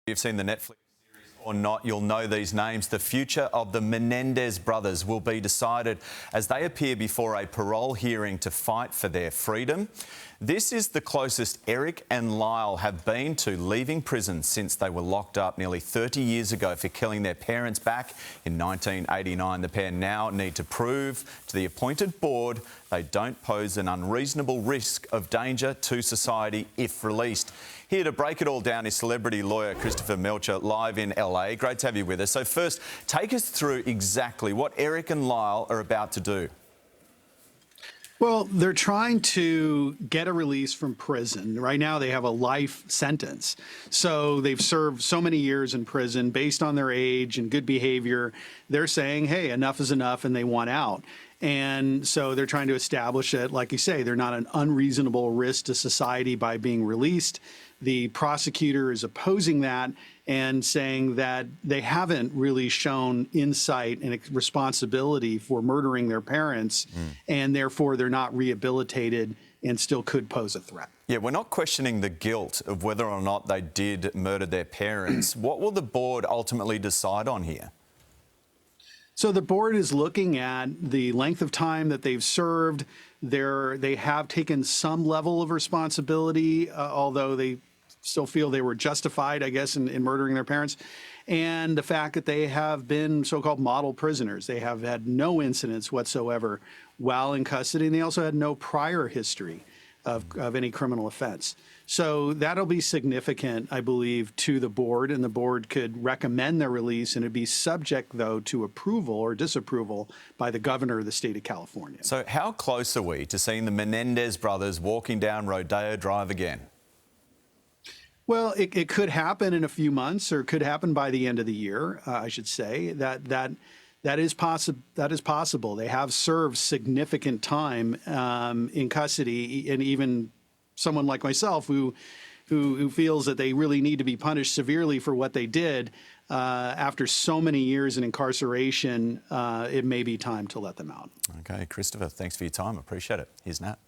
You've seen the Netflix series or not, you'll know these names. The future of the Menendez brothers will be decided as they appear before a parole hearing to fight for their freedom. This is the closest Erik and Lyle have been to leaving prison since they were locked up nearly 30 years ago for killing their parents back in 1989. The pair now need to prove to the appointed board they don't pose an unreasonable risk of danger to society if released. Here to break it all down is celebrity lawyer Christopher Melcher, live in LA. Great to have you with us. So first, take us through exactly what Erik and Lyle are about to do. Well, they're trying to get a release from prison. Right now, they have a life sentence. So they've served so many years in prison based on their age and good behavior. They're saying, hey, enough is enough, and they want out. And so they're trying to establish that, like you say, they're not an unreasonable risk to society by being released. The prosecutor is opposing that and saying that they haven't really shown insight and responsibility for murdering their parents, and therefore they're not rehabilitated and still could pose a threat. Yeah, we're not questioning the guilt of whether or not they did murder their parents. What will the board ultimately decide on here? So the board is looking at the length of time that they've served. They have taken some level of responsibility, although they still feel they were justified, I guess, in murdering their parents. And the fact that they have been so-called model prisoners. They have had no incidents whatsoever while in custody, and they also had no prior history of any criminal offense. So that'll be significant, I believe, to the board, and the board could recommend their release, and it'd be subject, though, to approval or disapproval by the governor of the state of California. So how close are we to seeing the Menendez brothers walking down Rodeo Drive again? Well, it could happen in a few months, or it could happen by the end of the year, I should say. That is possible. They have served significant time in custody, and even someone like myself who feels that they really need to be punished severely for what they did after so many years in incarceration, it may be time to let them out. Okay, Christopher, thanks for your time. Appreciate it. Here's Nat.